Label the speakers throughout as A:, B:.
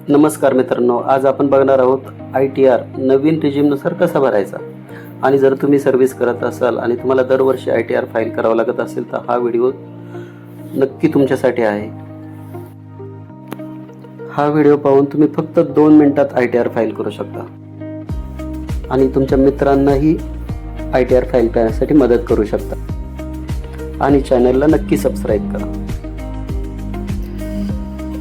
A: नमस्कार मित्रांनो, आज आपण बघणार आहोत ITR नवीन रेजिमनुसार कसा भरायचा. आणि जर तुम्ही सर्व्हिस करत असाल आणि तुम्हाला दरवर्षी ITR फाईल करावं लागत असेल तर हा व्हिडिओ नक्की तुमच्यासाठी आहे. हा व्हिडिओ पाहून तुम्ही फक्त 2 मिनिटात ITR फाईल करू शकता आणि तुमच्या मित्रांनाही ITR फाईल करण्यासाठी मदत करू शकता. आणि चॅनलला नक्की सबस्क्राईब करा.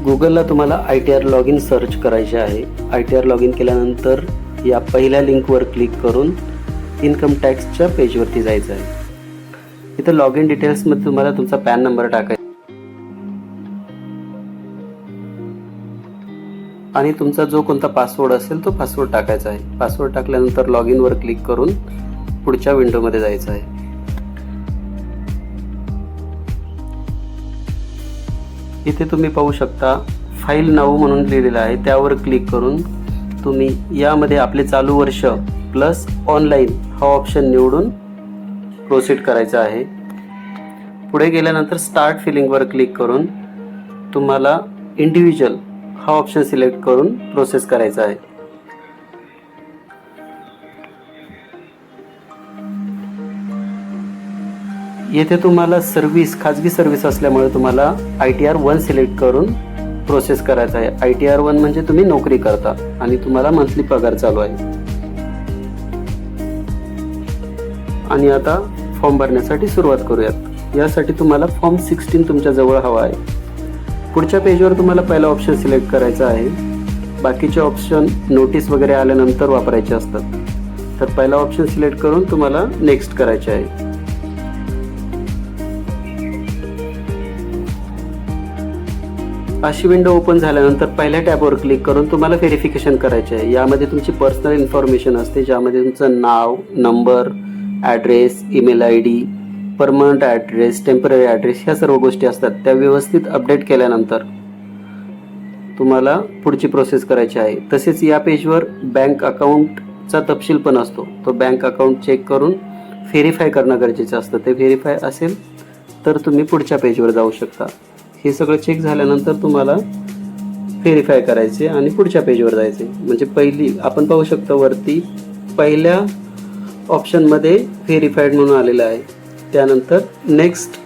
A: गुगलला तुम्हाला ITR लॉग इन सर्च करायचे आहे. ITR लॉग इन केल्यानंतर या पहिल्या लिंकवर क्लिक करून इन्कम टॅक्सच्या पेजवरती जायचं आहे. इथं लॉग इन डिटेल्समध्ये तुम्हाला तुमचा पॅन नंबर टाकायचा आणि तुमचा जो कोणता पासवर्ड असेल तो पासवर्ड टाकायचा आहे. पासवर्ड टाकल्यानंतर लॉग इनवर क्लिक करून पुढच्या विंडोमध्ये जायचं आहे. इथे तुम्ही पाहू शकता फाईल नाव म्हणून लिहिलेलं आहे, त्यावर क्लिक करून तुम्ही यामध्ये आपले चालू वर्ष प्लस ऑनलाईन हा ऑप्शन निवडून प्रोसीड करायचा आहे. पुढे गेल्यानंतर स्टार्ट फिलिंगवर क्लिक करून तुम्हाला इंडिव्हिज्युअल हा ऑप्शन सिलेक्ट करून प्रोसेस करायचा आहे. येथे तुम्हाला खाजगी सर्व्हिस असल्यामुळे तुम्हाला ITR 1 सिलेक्ट करून प्रोसेस करायचा आहे. ITR 1 म्हणजे तुम्ही नोकरी करता आणि तुम्हाला मंथली पगार चालू आहे. आणि आता फॉर्म भरण्यासाठी सुरुवात करूयात. यासाठी तुम्हाला फॉर्म 16 तुमच्या जवळ हवा आहे. पुढच्या पेजवर तुम्हाला पहिला ऑप्शन सिलेक्ट करायचा आहे. बाकीचे ऑप्शन नोटीस वगैरे आल्यानंतर वापरायचे असतात. तर पहिला ऑप्शन सिलेक्ट करून तुम्हाला नेक्स्ट करायचे आहे. अशी विंडो ओपन झाल्यानंतर पहिल्या टॅबवर क्लिक करून तुम्हाला व्हेरिफिकेशन करायचे आहे. यामध्ये तुमची पर्सनल इन्फॉर्मेशन असते, ज्यामध्ये तुमचं नाव, number, address, email ID, permanent address, temporary address ह्या सर्व गोष्टी असतात. त्या व्यवस्थित अपडेट केल्यानंतर तुम्हाला पुढची प्रोसेस करायची आहे. तसेच या पेजवर बँक अकाउंटचा तपशील पण असतो. तो बँक अकाउंट चेक करून व्हेरीफाय करणं गरजेचं असतं. ते व्हेरीफाय असेल तर तुम्ही पुढच्या पेजवर जाऊ शकता. हे सगळं चेक झाल्यानंतर तुम्हाला व्हेरीफाय करायचे आणि पुढच्या पेजवर जायचे. म्हणजे पहिली आपण पाहू शकतो वरती पहिल्या ऑप्शनमध्ये व्हेरीफाईड म्हणून आलेलं आहे. त्यानंतर नेक्स्ट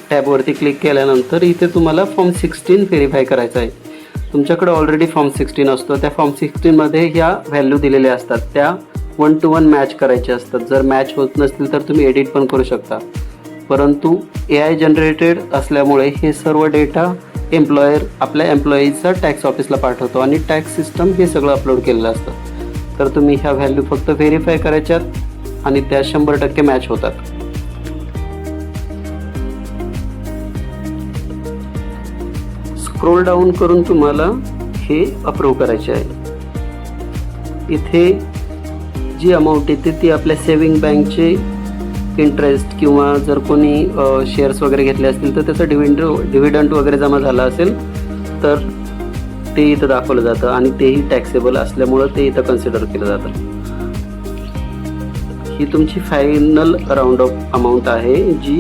A: टॅबवरती क्लिक केल्यानंतर इथे तुम्हाला फॉर्म 16 व्हेरीफाय करायचा आहे. तुमच्याकडे ऑलरेडी फॉर्म 16 असतो. त्या फॉर्म 16मध्ये ह्या व्हॅल्यू दिलेल्या असतात, त्या 1 to 1 मॅच करायच्या असतात. जर मॅच होत नसतील तर तुम्ही एडिट पण करू शकता. परंतु AI जनरेटेड असल्यामुळे हे सर्व डेटा एम्प्लॉयर आपल्या एम्प्लॉईजचा टॅक्स ऑफिसला पाठवतो आणि टॅक्स सिस्टम हे सगळं अपलोड केलेलं असतं. तर तुम्ही ह्या व्हॅल्यू फक्त व्हेरीफाय करायच्यात आणि त्या 100% मॅच होतात. स्क्रोल डाऊन करून तुम्हाला हे अप्रूव्ह करायचे आहे. इथे जी अमाऊंट येते ती आपल्या सेव्हिंग बँकचे इंटरेस्ट किंवा जर कोणी शेअर्स वगैरे घेतले असतील तर त्याचं डिव्हिडंड वगैरे जमा झाला असेल तर ते इथं दाखवलं जातं आणि तेही टॅक्सेबल असल्यामुळं ते इथं कन्सिडर केलं जातं. ही तुमची फायनल राऊंड ऑफ अमाऊंट आहे जी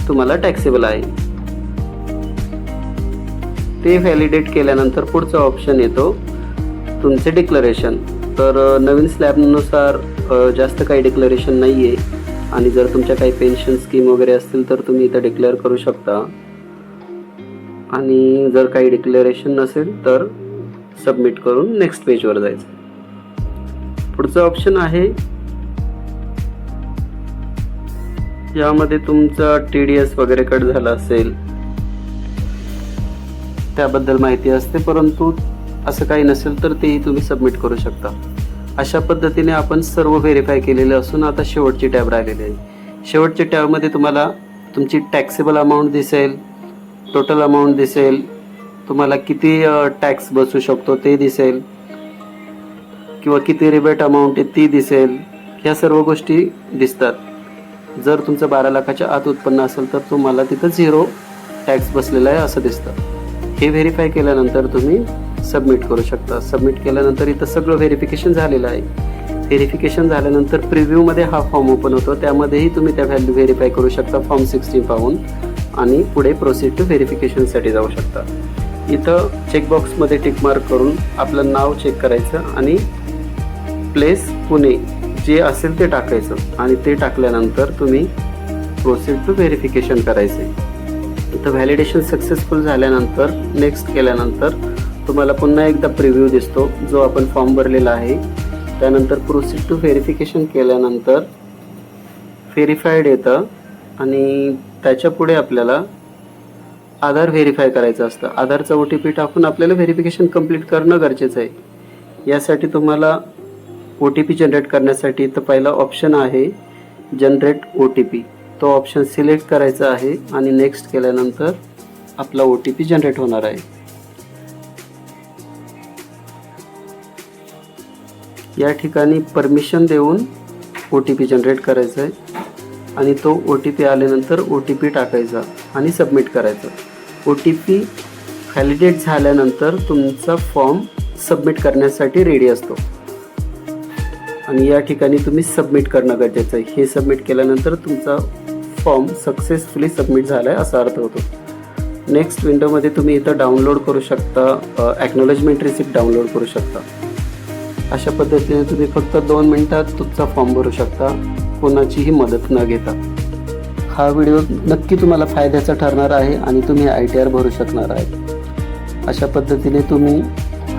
A: तुम्हाला टॅक्सेबल आहे. ते व्हॅलिडेट केल्यानंतर पुढचा ऑप्शन येतो तुमचे डिक्लरेशन. तर नवीन स्लॅबनुसार जास्त काही डिक्लरेशन नाही आहे आणि जर तुमच्या काही पेन्शन स्कीम वगैरे असतील तर तुम्ही इथं डिक्लेअर करू शकता. आणि जर काही डिक्लेरेशन नसेल तर सबमिट करून नेक्स्ट पेजवर जायचं. पुढचं ऑप्शन आहे यामध्ये तुमचा TDS वगैरे कट झाला असेल त्याबद्दल माहिती असते, परंतु असं काही नसेल तर तेही तुम्ही सबमिट करू शकता. अशा पद्धतीने आपण सर्व व्हेरीफाय केलेले असून आता शेवटची टॅब राहिलेली आहे. शेवटच्या टॅबमध्ये तुम्हाला तुमची टॅक्सेबल अमाऊंट दिसेल, टोटल अमाऊंट दिसेल, तुम्हाला किती टॅक्स बसू शकतो ते दिसेल किंवा किती रिबेट अमाऊंट आहे ती दिसेल. ह्या सर्व गोष्टी दिसतात. जर तुमचं 12 लाखाच्या आत उत्पन्न असेल तर तुम्हाला तिथं 0 टॅक्स बसलेला आहे असं दिसतं. हे व्हेरीफाय केल्यानंतर तुम्ही सबमिट करू शकता. सबमिट केल्यानंतर इथं सगळं व्हेरिफिकेशन झालेलं आहे. व्हेरिफिकेशन झाल्यानंतर प्रिव्ह्यूमध्ये हा फॉर्म ओपन होतो, त्यामध्येही तुम्ही त्या व्हॅल्यू व्हेरीफाय करू शकता फॉर्म 16 पाहून आणि पुढे प्रोसीड टू व्हेरिफिकेशनसाठी जाऊ शकता. इथं चेकबॉक्समध्ये टिक मार्क करून आपलं नाव चेक करायचं आणि प्लेस पुणे जे असेल ते टाकायचं आणि ते टाकल्यानंतर तुम्ही प्रोसीड टू व्हेरिफिकेशन करायचे. इथं व्हॅलिडेशन सक्सेसफुल झाल्यानंतर नेक्स्ट केल्यानंतर तुम्हाला पुन्हा एकदा प्रिव्ह्यू दिसतो जो आपण फॉर्म भरलेला आहे. त्यानंतर प्रोसीड टू व्हेरिफिकेशन केल्यानंतर व्हेरीफाईड येतं आणि त्याच्या पुढे आपल्याला आधार व्हेरीफाय करायचं असतं. आधारचा OTP टाकून आपल्याला व्हेरिफिकेशन कंप्लीट करणं गरजेचं आहे. यासाठी तुम्हाला OTP जनरेट करण्यासाठी इथं पहिला ऑप्शन आहे जनरेट OTP. तो ऑप्शन सिलेक्ट करायचा आहे आणि नेक्स्ट केल्यानंतर आपला OTP जनरेट होणार आहे. या ठिकाणी परमिशन देऊन OTP जनरेट करायचा आहे आणि तो OTP आल्यानंतर OTP टाकायचा आणि सबमिट करायचा. OTP व्हॅलिडेट झाल्यानंतर तुमचा फॉर्म सबमिट करण्यासाठी रेडी असतो आणि या ठिकाणी तुम्ही सबमिट करणं गरजेचं आहे. हे सबमिट केल्यानंतर तुमचा फॉर्म सक्सेसफुली सबमिट झाला आहे असा अर्थ होतो. नेक्स्ट विंडोमध्ये तुम्ही इथं डाउनलोड करू शकता, ॲक्नॉलेजमेंट रिसिप्ट डाउनलोड करू शकता. अशा पद्धतीने तुम्ही फक्त 2 मिनिटात तुमचा फॉर्म भरू शकता कोणाचीही मदत न घेता. हा व्हिडिओ नक्की तुम्हाला फायद्याचा ठरणार आहे आणि तुम्ही ITR भरू शकणार आहे. अशा पद्धतीने तुम्ही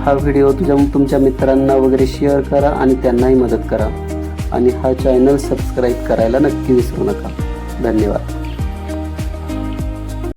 A: हा व्हिडिओ तुमच्या मित्रांना वगैरे शेअर करा आणि त्यांनाही मदत करा आणि हा चॅनल सबस्क्राईब करायला नक्की विसरू नका. धन्यवाद.